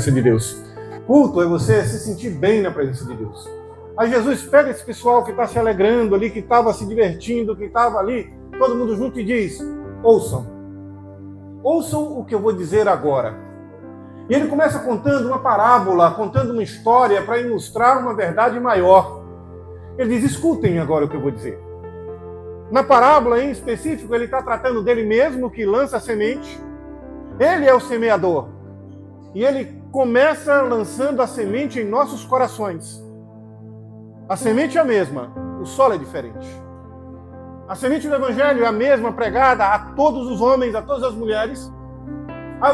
presença de Deus. Culto é você se sentir bem na presença de Deus. Aí Jesus pega esse pessoal que está se alegrando ali, que estava se divertindo, que estava ali, todo mundo junto e diz: ouçam o que eu vou dizer agora. E ele começa contando uma parábola, contando uma história para ilustrar uma verdade maior. Ele diz: escutem agora o que eu vou dizer. Na parábola em específico, ele está tratando dele mesmo, que lança a semente. Ele é o semeador. E ele começa lançando a semente em nossos corações. A semente é a mesma, o solo é diferente. A semente do Evangelho é a mesma, pregada a todos os homens, a todas as mulheres.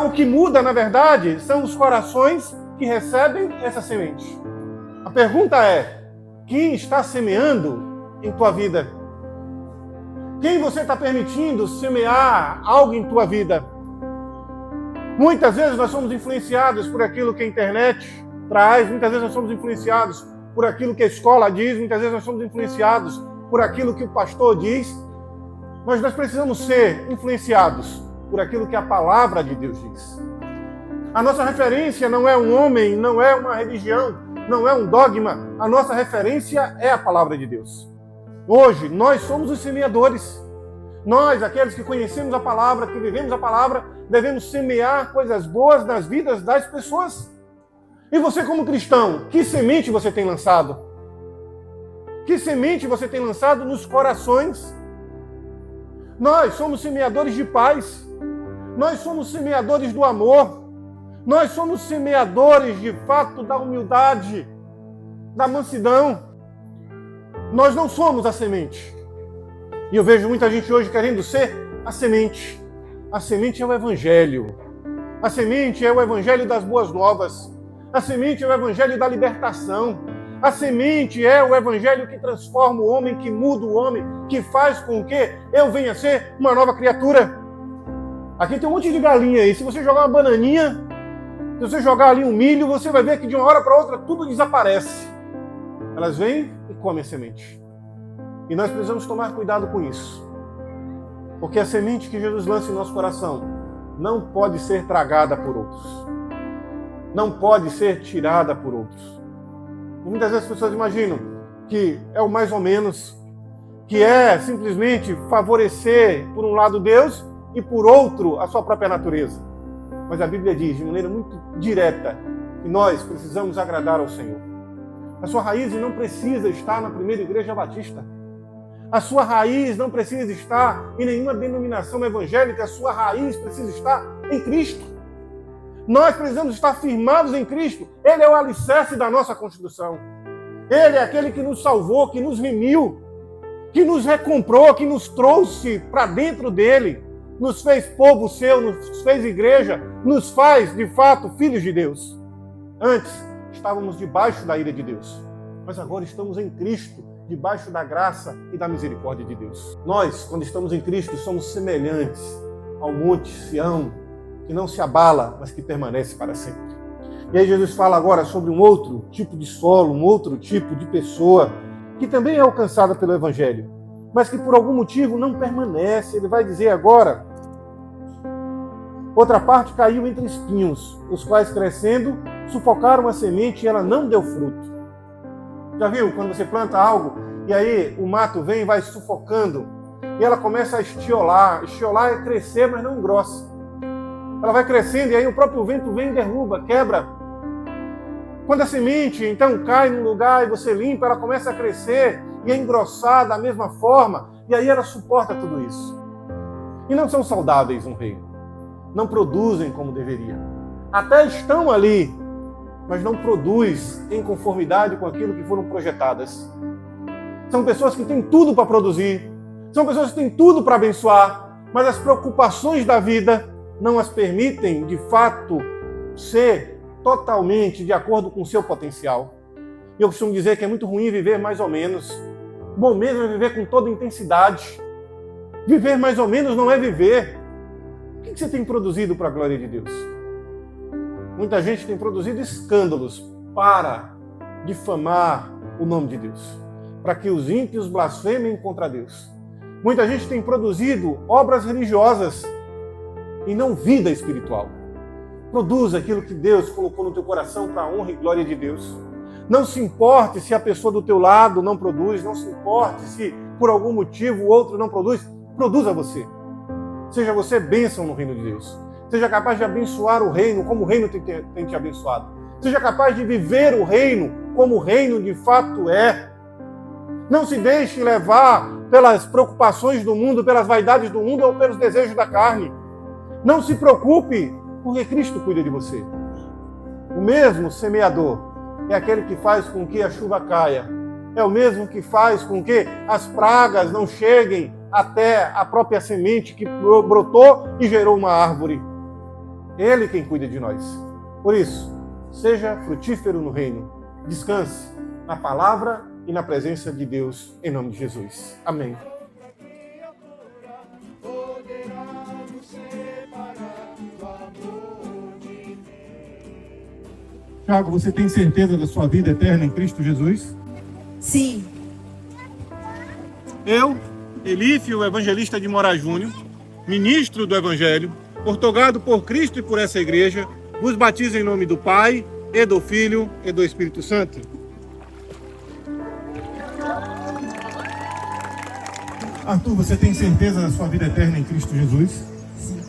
O que muda, na verdade, são os corações que recebem essa semente. A pergunta é: quem está semeando em tua vida? Quem você está permitindo semear algo em tua vida? Muitas vezes nós somos influenciados por aquilo que a internet traz, muitas vezes nós somos influenciados por aquilo que a escola diz, muitas vezes nós somos influenciados por aquilo que o pastor diz, mas nós precisamos ser influenciados por aquilo que a palavra de Deus diz. A nossa referência não é um homem, não é uma religião, não é um dogma, a nossa referência é a palavra de Deus. Hoje, nós somos os semeadores. Nós, aqueles que conhecemos a palavra, que vivemos a palavra, devemos semear coisas boas nas vidas das pessoas. E você, como cristão, que semente você tem lançado? Que semente você tem lançado nos corações? Nós somos semeadores de paz. Nós somos semeadores do amor. Nós somos semeadores, de fato, da humildade, da mansidão. Nós não somos a semente. E eu vejo muita gente hoje querendo ser a semente. A semente é o Evangelho. A semente é o Evangelho das boas novas. A semente é o Evangelho da libertação. A semente é o Evangelho que transforma o homem, que muda o homem, que faz com que eu venha ser uma nova criatura. Aqui tem um monte de galinha aí. Se você jogar uma bananinha, se você jogar ali um milho, você vai ver que de uma hora para outra tudo desaparece. Elas vêm e comem a semente. E nós precisamos tomar cuidado com isso. Porque a semente que Jesus lança em nosso coração não pode ser tragada por outros. Não pode ser tirada por outros. Muitas vezes as pessoas imaginam que é o mais ou menos, que é simplesmente favorecer por um lado Deus e por outro a sua própria natureza. Mas a Bíblia diz de maneira muito direta que nós precisamos agradar ao Senhor. A sua raiz não precisa estar na primeira igreja batista. A sua raiz não precisa estar em nenhuma denominação evangélica. A sua raiz precisa estar em Cristo. Nós precisamos estar firmados em Cristo. Ele é o alicerce da nossa constituição. Ele é aquele que nos salvou, que nos remiu, que nos recomprou, que nos trouxe para dentro dele, nos fez povo seu, nos fez igreja, nos faz, de fato, filhos de Deus. Antes, estávamos debaixo da ira de Deus, mas agora estamos em Cristo, debaixo da graça e da misericórdia de Deus. Nós, quando estamos em Cristo, somos semelhantes ao monte Sião, que não se abala, mas que permanece para sempre. E aí Jesus fala agora sobre um outro tipo de solo, um outro tipo de pessoa, que também é alcançada pelo Evangelho, mas que por algum motivo não permanece. Ele vai dizer agora: outra parte caiu entre espinhos, os quais crescendo sufocaram a semente e ela não deu fruto. Já viu quando você planta algo e aí o mato vem e vai sufocando e ela começa a estiolar? Estiolar é crescer, mas não engrossa. Ela vai crescendo e aí o próprio vento vem e derruba, quebra. Quando a semente então cai num lugar e você limpa, ela começa a crescer e é engrossar da mesma forma e aí ela suporta tudo isso. E não são saudáveis no reino. Não produzem como deveria. Até estão ali, mas não produz em conformidade com aquilo que foram projetadas. São pessoas que têm tudo para produzir, são pessoas que têm tudo para abençoar, mas as preocupações da vida não as permitem, de fato, ser totalmente de acordo com o seu potencial. E eu costumo dizer que é muito ruim viver mais ou menos. Bom mesmo é viver com toda intensidade. Viver mais ou menos não é viver. O que você tem produzido para a glória de Deus? Muita gente tem produzido escândalos para difamar o nome de Deus, para que os ímpios blasfemem contra Deus. Muita gente tem produzido obras religiosas e não vida espiritual. Produza aquilo que Deus colocou no teu coração para a honra e glória de Deus. Não se importe se a pessoa do teu lado não produz, não se importe se por algum motivo o outro não produz, produza você. Seja você bênção no reino de Deus. Seja capaz de abençoar o reino como o reino tem te abençoado. Seja capaz de viver o reino como o reino de fato é. Não se deixe levar pelas preocupações do mundo, pelas vaidades do mundo ou pelos desejos da carne. Não se preocupe, porque Cristo cuida de você. O mesmo semeador é aquele que faz com que a chuva caia. É o mesmo que faz com que as pragas não cheguem até a própria semente que brotou e gerou uma árvore. Ele quem cuida de nós. Por isso, seja frutífero no reino. Descanse na palavra e na presença de Deus, em nome de Jesus. Amém. Tiago, você tem certeza da sua vida eterna em Cristo Jesus? Sim. Eu, Elífio, evangelista de Moraes Júnior, ministro do Evangelho, ortogado por Cristo e por essa igreja, vos batizo em nome do Pai, e do Filho, e do Espírito Santo. Arthur, você tem certeza da sua vida eterna em Cristo Jesus? Sim.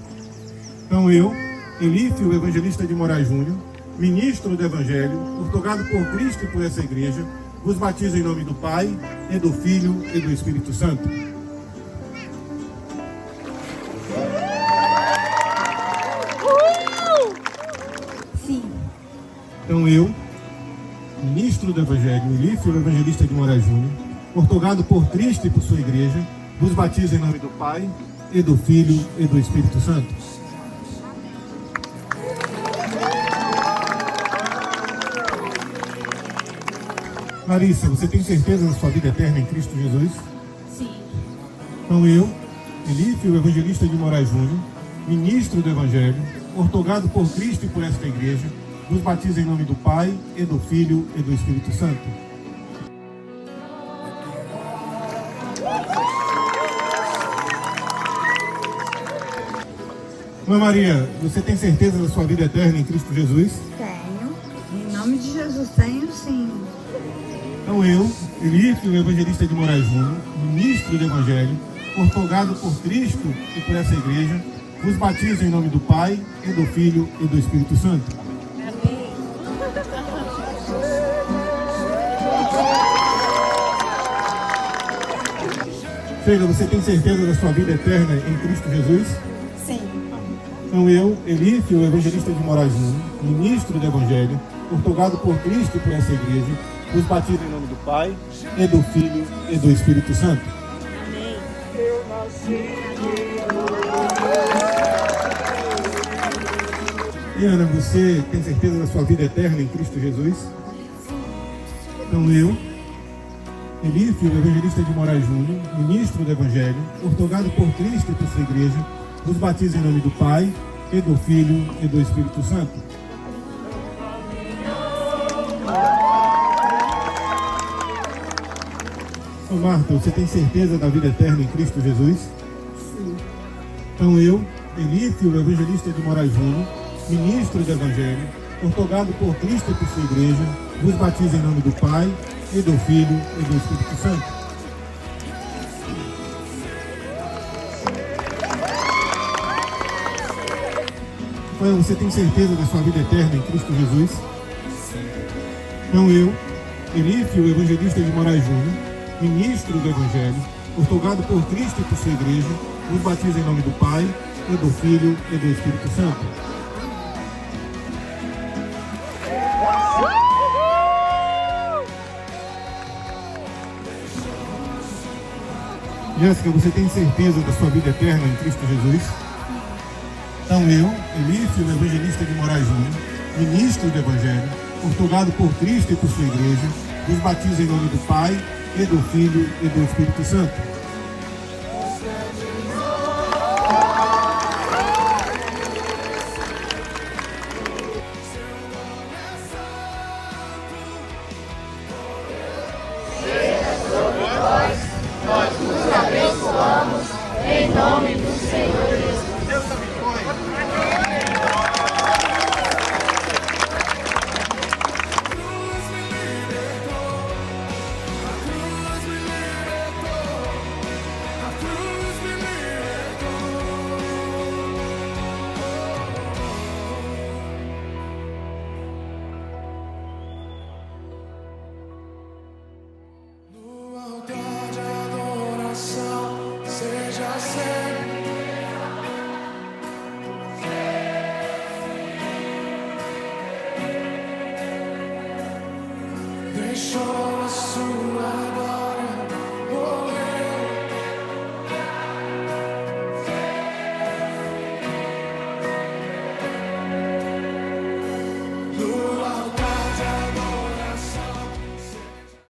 Então eu, Elífio, evangelista de Moraes Júnior, ministro do Evangelho, ortogado por Cristo e por essa igreja, vos batizo em nome do Pai, e do Filho, e do Espírito Santo. Sim. Então eu, ministro do Evangelho, Elífio, evangelista de Moraes Júnior, ortogado por Cristo e por sua igreja, vos batizo em nome do Pai, e do Filho, e do Espírito Santo. Larissa, você tem certeza da sua vida eterna em Cristo Jesus? Sim. Então eu, Elífio, evangelista de Moraes Júnior, ministro do Evangelho, ortogado por Cristo e por esta igreja, vos batizo em nome do Pai, e do Filho, e do Espírito Santo. Mãe Maria, você tem certeza da sua vida eterna em Cristo Jesus? Tenho. Em nome de Jesus, tenho sim. Então eu, Elífio, evangelista de Moraes Júnior, ministro do Evangelho, ortogado por Cristo e por essa igreja, vos batizo em nome do Pai, e do Filho, e do Espírito Santo. Amém. Sheila, você tem certeza da sua vida eterna em Cristo Jesus? Sim. Então eu, Elífio, evangelista de Moraes Júnior, ministro do Evangelho, ortogado por Cristo e por essa igreja, vos batizo em nome do Pai, e do Filho, e do Espírito Santo. Amém. E Ana, você tem certeza da sua vida eterna em Cristo Jesus? Então eu, Elífio, evangelista de Moraes Júnior, ministro do Evangelho, ortogado por Cristo e por sua igreja, vos batizo em nome do Pai, e do Filho, e do Espírito Santo. Ô Marta, você tem certeza da vida eterna em Cristo Jesus? Sim. Então eu, Elífio, evangelista de Moraes Júnior, ministro do Evangelho, ortogado por Cristo e por sua igreja, vos batizo em nome do Pai, e do Filho, e do Espírito Santo. Então, você tem certeza da sua vida eterna em Cristo Jesus? Então eu, Elífio, evangelista de Moraes Júnior, ministro do Evangelho, ortogado por Cristo e por sua igreja, vos batizo em nome do Pai, e do Filho, e do Espírito Santo. Jéssica, você tem certeza da sua vida eterna em Cristo Jesus? Então eu, Elífio, evangelista de Moraes Júnior, ministro do Evangelho, ortogado por Cristo e por sua igreja, vos batizo em nome do Pai, e do Filho, e do Espírito Santo. Em nome do Senhor Jesus. Deus abençoe. chora.